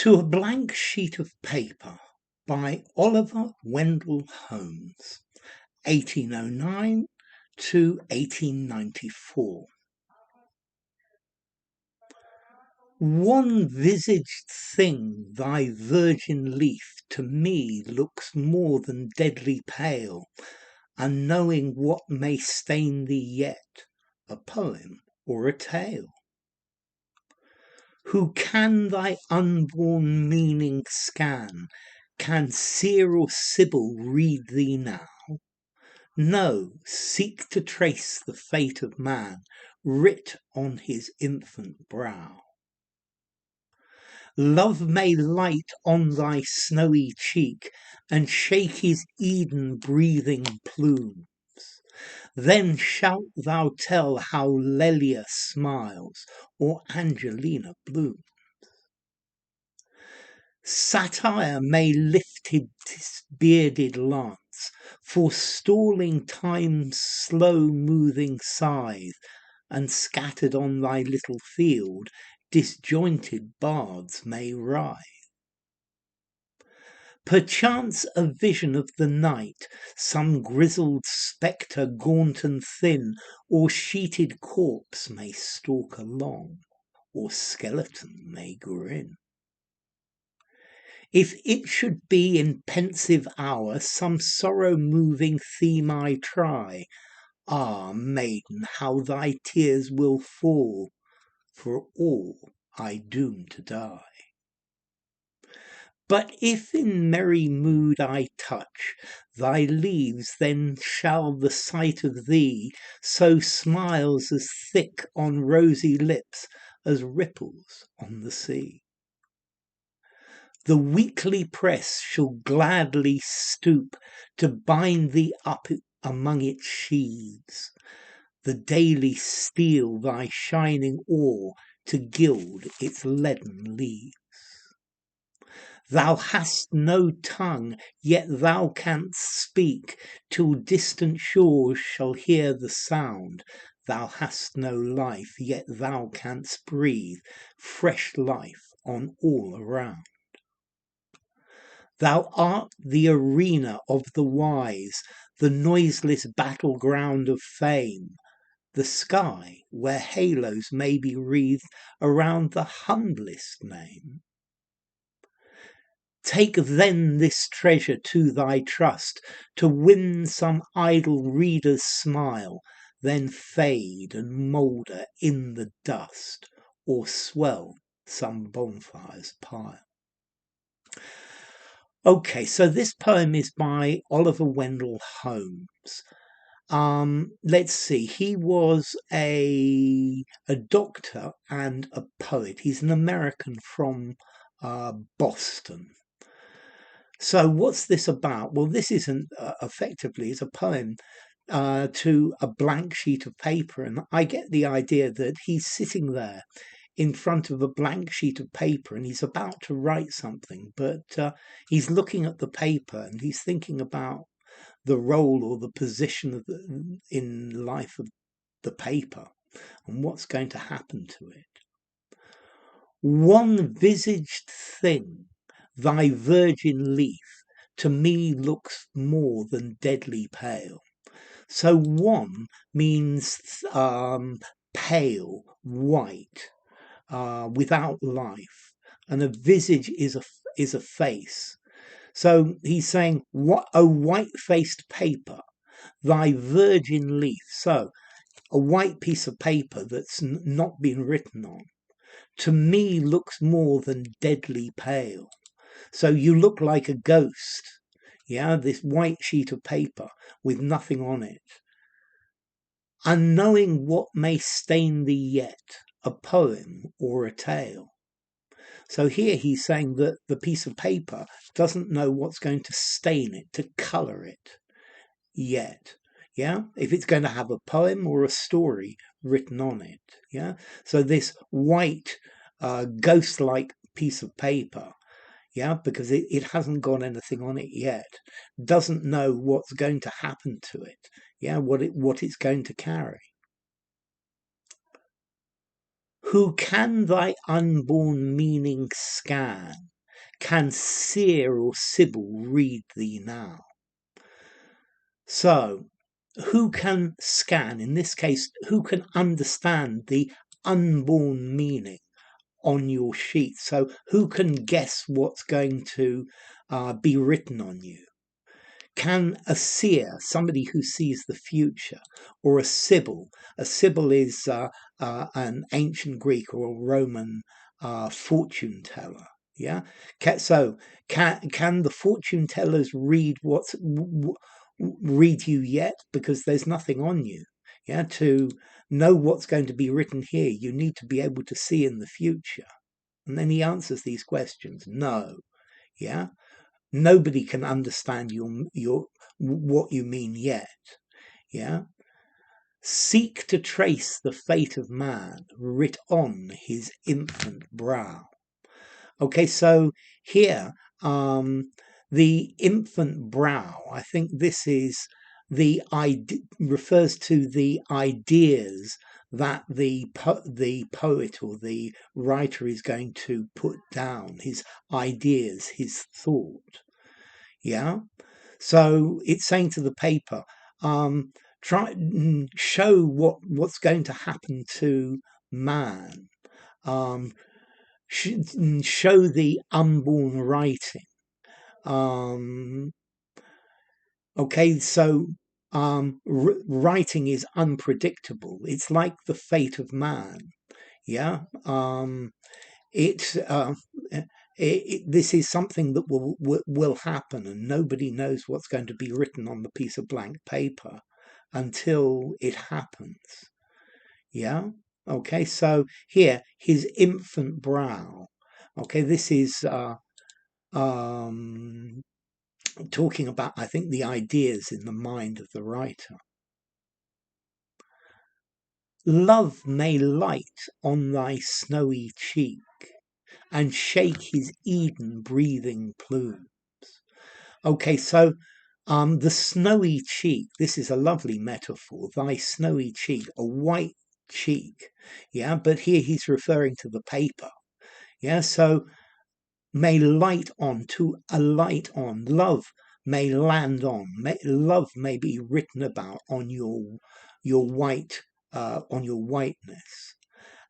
To a Blank Sheet of Paper by Oliver Wendell Holmes, 1809 to 1894. One-visaged thing, thy virgin leaf to me looks more than deadly pale, unknowing what may stain thee yet, a poem or a tale. Who can thy unborn meaning scan? Can Seer or Sibyl read thee now? No, seek to trace the fate of man, writ on his infant brow. Love may light on thy snowy cheek, and shake his Eden-breathing plumes. Then shalt thou tell how Lelia smiles, or Angelina blooms. Satire may lift his bearded lance, forestalling Time's slow-moving scythe, and scattered on thy little field, disjointed bards may writhe. Perchance a vision of the night, some grizzled spectre gaunt and thin, or sheeted corpse may stalk along, or skeleton may grin. If it should be in pensive hour some sorrow-moving theme I try, ah, maiden, how thy tears will fall, for all I doom to die. But if in merry mood I touch thy leaves, then shall the sight of thee sow smiles as thick on rosy lips as ripples on the sea. The weekly press shall gladly stoop to bind thee up among its sheaves, the daily steel thy shining ore to gild its leaden leaves. Thou hast no tongue, yet thou canst speak, till distant shores shall hear the sound. Thou hast no life, yet thou canst breathe fresh life on all around. Thou art the arena of the wise, the noiseless battleground of fame, the sky where halos may be wreathed around the humblest name. Take then this treasure to thy trust, to win some idle reader's smile, then fade and moulder in the dust, or swell some bonfire's pile. Okay, so this poem is by Oliver Wendell Holmes. Let's see, he was a doctor and a poet. He's an American from Boston. So what's this about? Well, this isn't effectively, it's a poem to a blank sheet of paper, and I get the idea that he's sitting there in front of a blank sheet of paper and he's about to write something, but he's looking at the paper and he's thinking about the role or the position of in life of the paper and what's going to happen to it. One-visaged thing, thy virgin leaf to me looks more than deadly pale. So one means pale, white, without life, and a visage is a face. So he's saying, what a white-faced paper, thy virgin leaf. So a white piece of paper that's not been written on, to me looks more than deadly pale. So you look like a ghost, yeah, this white sheet of paper with nothing on it. Unknowing what may stain thee yet, a poem or a tale. So here he's saying that the piece of paper doesn't know what's going to stain it, to colour it yet. Yeah, if it's going to have a poem or a story written on it. Yeah, so this white ghost-like piece of paper, yeah, because it hasn't got anything on it yet, doesn't know what's going to happen to it. Yeah, what it's going to carry. Who can thy unborn meaning scan? Can Seer or Sibyl read thee now? So, who can scan, in this case, who can understand the unborn meaning on your sheet? So, who can guess what's going to be written on you? Can a seer, somebody who sees the future, or a Sibyl? A Sibyl is an ancient Greek or a Roman fortune teller. Yeah. So can the fortune tellers read read you yet? Because there's nothing on you. Yeah. To know what's going to be written here, you need to be able to see in the future. And then he answers these questions. No. Yeah. Nobody can understand your what you mean yet. Yeah. Seek to trace the fate of man writ on his infant brow. Okay, so here, the infant brow, I think this is refers to the ideas that the poet or the writer is going to put down, his ideas, his thought. Yeah. So it's saying to the paper, try show what's going to happen to man. Show the unborn writing. Okay, so writing is unpredictable. It's like the fate of man. Yeah. It, this is something that will happen, and nobody knows what's going to be written on the piece of blank paper until it happens. Yeah. Okay. So here, his infant brow. Okay. This is talking about, I think, the ideas in the mind of the writer. Love may light on thy snowy cheek and shake his Eden breathing plumes. Okay, so the snowy cheek, this is a lovely metaphor, thy snowy cheek, a white cheek. Yeah, but here he's referring to the paper. Yeah, so may light on, to alight on, love may land on, love may be written about on your white, on your whiteness,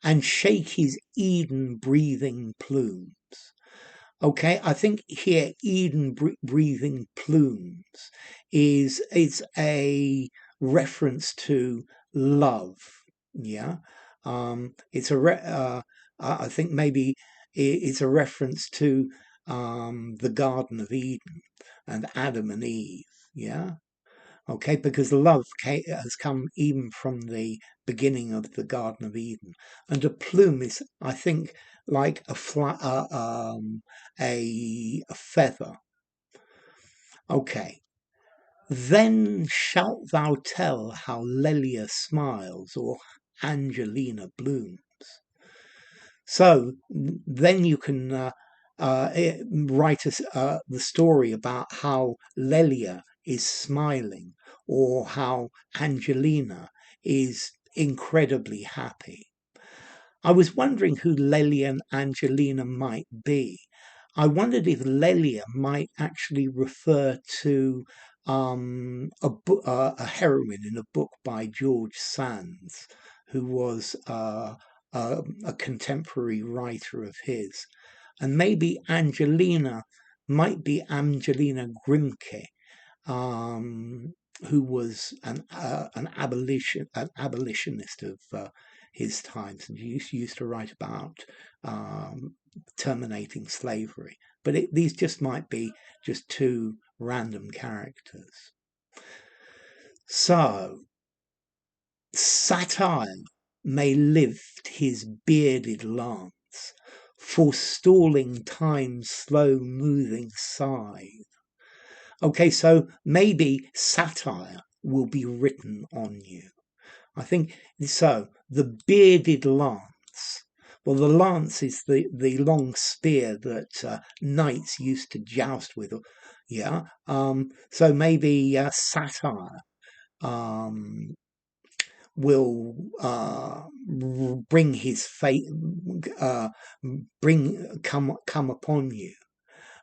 and shake his Eden breathing plumes. Okay, I think here Eden breathing plumes is a reference to love. Yeah, it's I think maybe it's a reference to the Garden of Eden and Adam and Eve. Yeah. Okay, because love has come even from the beginning of the Garden of Eden, and a plume is, I think, like a a feather. Okay, then shalt thou tell how Lelia smiles or Angelina blooms. So then you can write the story about how Lelia is smiling or how Angelina is incredibly happy. I was wondering who Lelia and Angelina might be. I wondered if Lelia might actually refer to a heroine in a book by George Sand, who was a contemporary writer of his. And maybe Angelina might be Angelina Grimke, who was an abolitionist of his times, and he used to write about terminating slavery. But these just might be just two random characters. So, Satire may lift his bearded lance, forestalling Time's slow-moving scythe. Okay, so maybe satire will be written on you. I think so. The bearded lance. Well, the lance is the long spear that knights used to joust with. Yeah. So maybe satire will bring his fate, come upon you.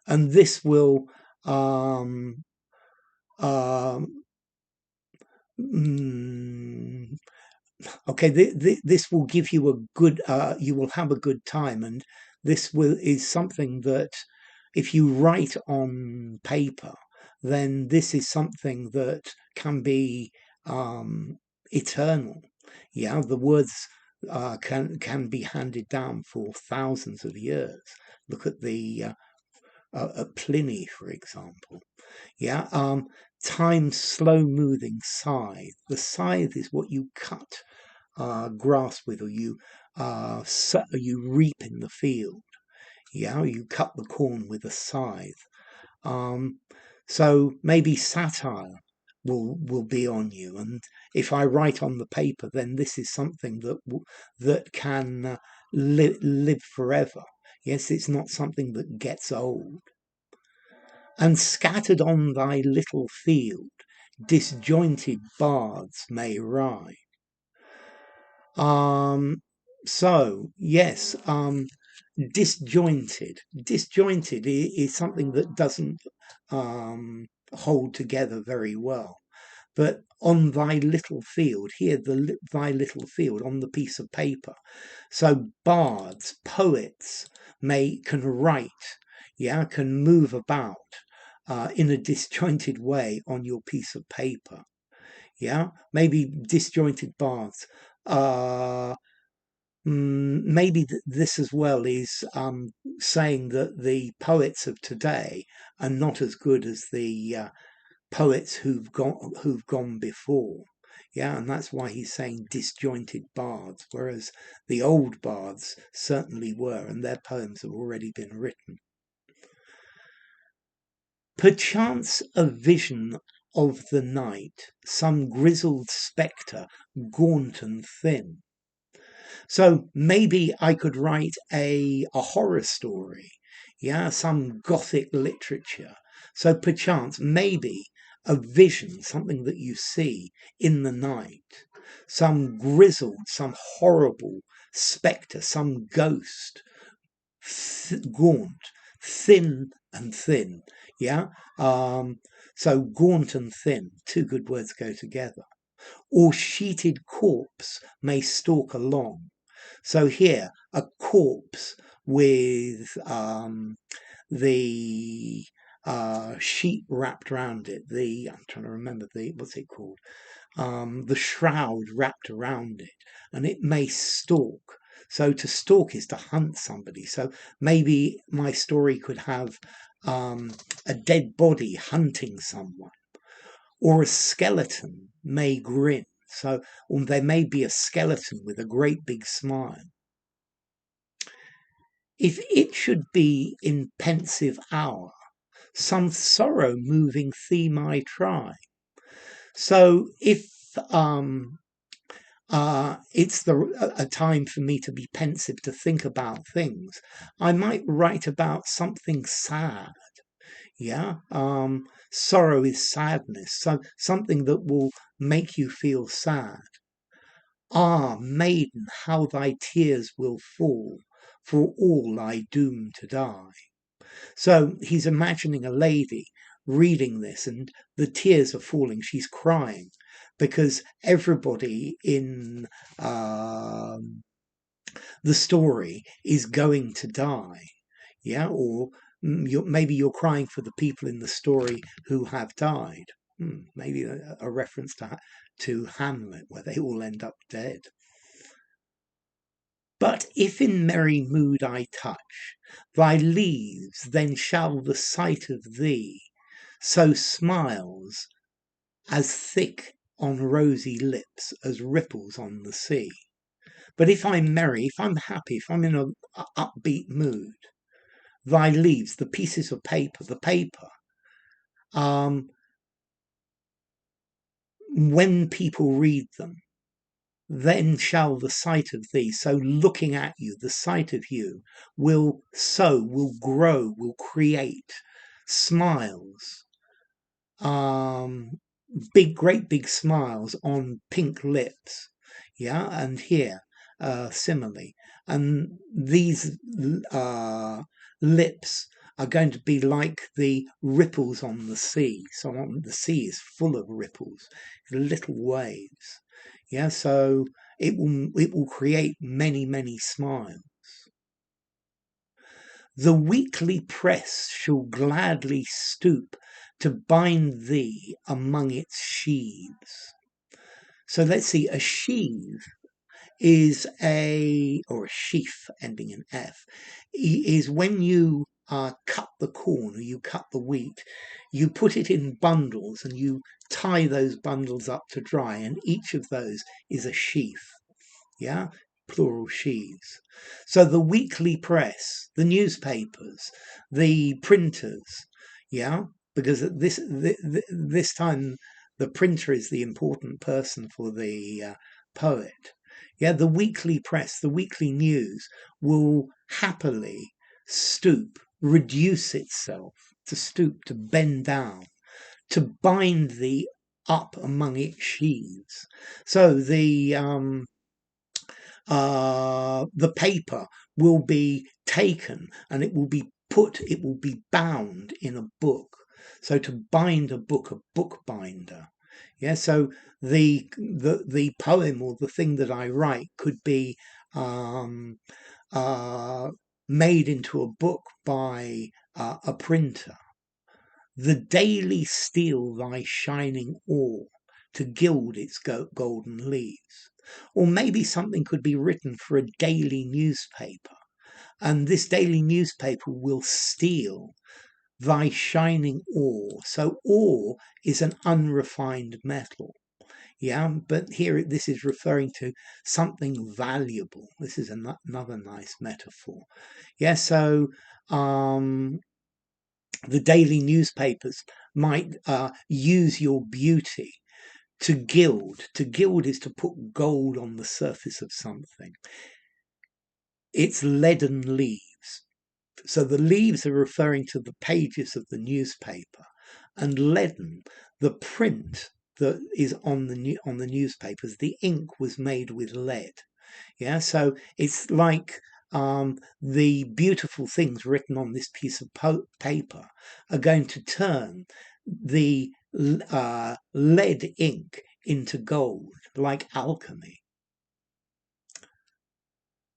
and this will um, um, mm, okay, this will give you a good, you will have a good time, and this is something that if you write on paper, then this is something that can be eternal. Yeah, the words can be handed down for thousands of years. Look at the at Pliny, for example. Yeah, time's slow moving scythe. The scythe is what you cut grass with, or you reap in the field. Yeah, you cut the corn with a scythe. Um, so maybe satire will be on you, and if I write on the paper, then this is something that can live forever. Yes, it's not something that gets old. And scattered on thy little field, disjointed bards may ride. Um, so yes, disjointed is something that doesn't hold together very well. But on thy little field, here thy little field on the piece of paper. So bards, poets can write, yeah, can move about in a disjointed way on your piece of paper. Yeah, maybe disjointed bards. Maybe this as well is saying that the poets of today are not as good as the poets who've gone before. Yeah, and that's why he's saying disjointed bards, whereas the old bards certainly were, and their poems have already been written. Perchance a vision of the night, some grizzled spectre, gaunt and thin. So maybe I could write a horror story, yeah, some gothic literature. So perchance, maybe a vision, something that you see in the night, some grizzled, some horrible spectre, some ghost, gaunt, thin and thin, yeah. So gaunt and thin, two good words go together. Or sheeted corpse may stalk along. So here, a corpse with the sheet wrapped around it. I'm trying to remember what's it called? The shroud wrapped around it, and it may stalk. So to stalk is to hunt somebody. So maybe my story could have a dead body hunting someone, or a skeleton may grin. So, or there may be a skeleton with a great big smile. If it should be in pensive hour, some sorrow moving theme I try. So if it's a time for me to be pensive, to think about things, I might write about something sad. Yeah, sorrow is sadness, so something that will make you feel sad. Ah, maiden, how thy tears will fall, for all lie doomed to die. So he's imagining a lady reading this, and the tears are falling. She's crying because everybody in the story is going to die. Yeah, or maybe you're crying for the people in the story who have died. Maybe a reference to Hamlet, where they all end up dead. But if in merry mood I touch thy leaves, then shall the sight of thee sow smiles as thick on rosy lips as ripples on the sea. But if I'm merry, if I'm happy, if I'm in an upbeat mood, thy leaves, the pieces of paper, the paper, when people read them, then shall the sight of thee, so looking at you, the sight of you will grow, will create smiles, great big smiles on pink lips. Yeah, and here, similarly, and these lips are going to be like the ripples on the sea. So the sea is full of ripples, little waves. Yeah, so it will create many smiles. The weekly press shall gladly stoop to bind thee among its sheaves. So let's see, a sheave is or a sheaf ending in F, is when you cut the corn or you cut the wheat, you put it in bundles and you tie those bundles up to dry, and each of those is a sheaf. Yeah, plural sheaves. So the weekly press, the newspapers, the printers, yeah, because at this time the printer is the important person for the poet. Yeah, the weekly press, the weekly news will happily reduce itself, to stoop, to bend down, to bind thee up among its sheaves. So the paper will be taken and it will be bound in a book. So to bind a bookbinder. Yeah, so the poem or the thing that I write could be made into a book by a printer. The daily steal thy shining ore to gild its golden leaves. Or maybe something could be written for a daily newspaper, and this daily newspaper will steal thy shining ore. So ore is an unrefined metal. Yeah, but here this is referring to something valuable. This is another nice metaphor. Yeah, so the daily newspapers might use your beauty to gild. To gild is to put gold on the surface of something. It's leaden leaves. So the leaves are referring to the pages of the newspaper, and leaden, the print that is on the newspapers, the ink was made with lead. Yeah, so it's like the beautiful things written on this piece of paper are going to turn the lead ink into gold, like alchemy.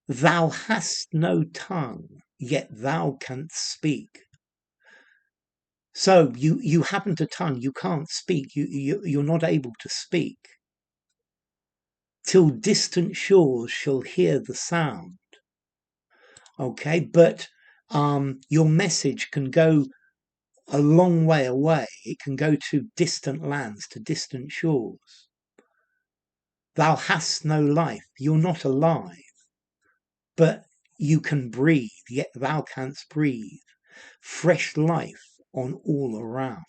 Thou hast no tongue, yet thou canst speak. So you haven't a tongue, you can't speak, you're not able to speak. Till distant shores shall hear the sound. Okay, but your message can go a long way away. It can go to distant lands, to distant shores. Thou hast no life, you're not alive, but you can breathe, yet thou canst breathe. Fresh life on all around.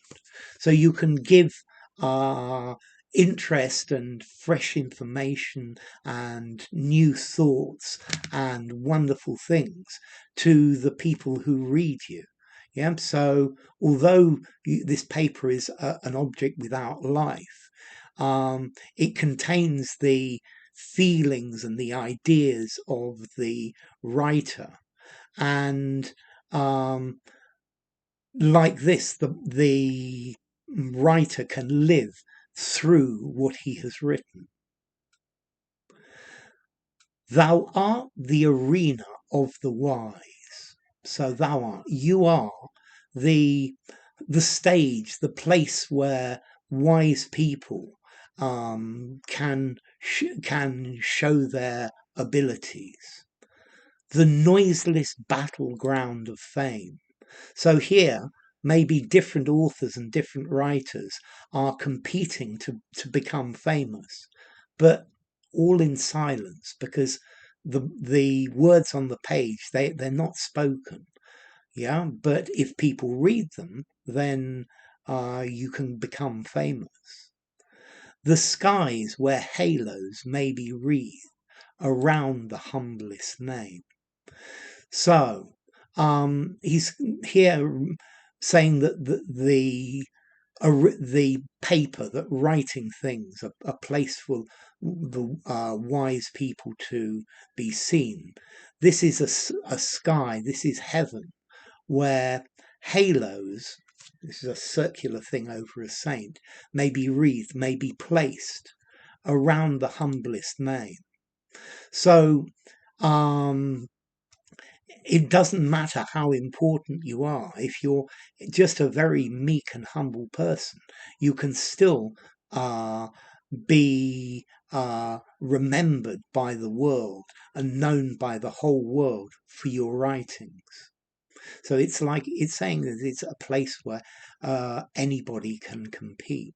So you can give interest and fresh information and new thoughts and wonderful things to the people who read you. Yeah. So although this paper is an object without life, it contains the feelings and the ideas of the writer, and like this, the writer can live through what he has written. Thou art the arena of the wise. So you are the stage, the place where wise people can show their abilities. The noiseless battleground of fame. So here, maybe different authors and different writers are competing to become famous, but all in silence, because the words on the page, they're not spoken. Yeah, but if people read them, then you can become famous. The skies where halos may be wreathed around the humblest name. So he's here saying that the paper, that writing things, a place for the wise people to be seen. This is a sky, this is heaven, where Halos, this is a circular thing over a saint, may be wreathed, may be placed around the humblest name. So it doesn't matter how important you are. If you're just a very meek and humble person, you can still be remembered by the world and known by the whole world for your writings. So it's like, it's saying that it's a place where anybody can compete.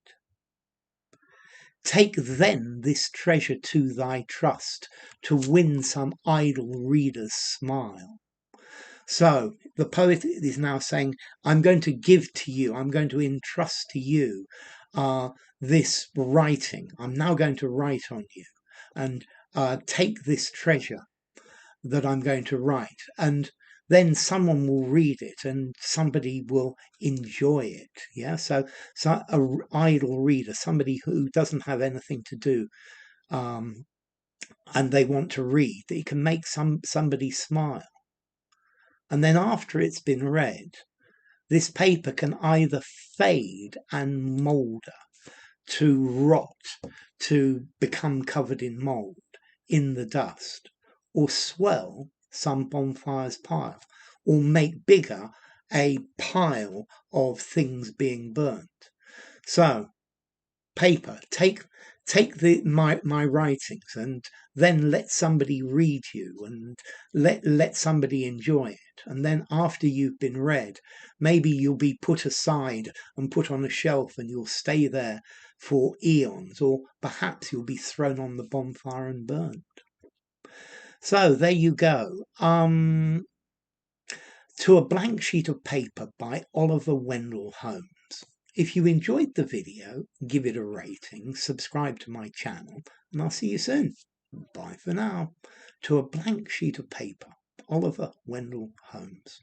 Take then this treasure to thy trust, to win some idle reader's smile. So the poet is now saying, I'm going to give to you, I'm going to entrust to you this writing. I'm now going to write on you, and take this treasure that I'm going to write. And then someone will read it and somebody will enjoy it. Yeah. So a idle reader, somebody who doesn't have anything to do, and they want to read, it can make somebody smile. And then after it's been read, this paper can either fade and moulder, to rot, to become covered in mould in the dust, or swell some bonfire's pile, or make bigger a pile of things being burnt. So paper, take my writings, and then let somebody read you, and let somebody enjoy it. And then after you've been read, maybe you'll be put aside and put on a shelf, and you'll stay there for eons, or perhaps you'll be thrown on the bonfire and burned. So there you go. To a Blank Sheet of Paper by Oliver Wendell Holmes. If you enjoyed the video, give it a rating, subscribe to my channel, and I'll see you soon. Bye for now. To a Blank Sheet of Paper, Oliver Wendell Holmes.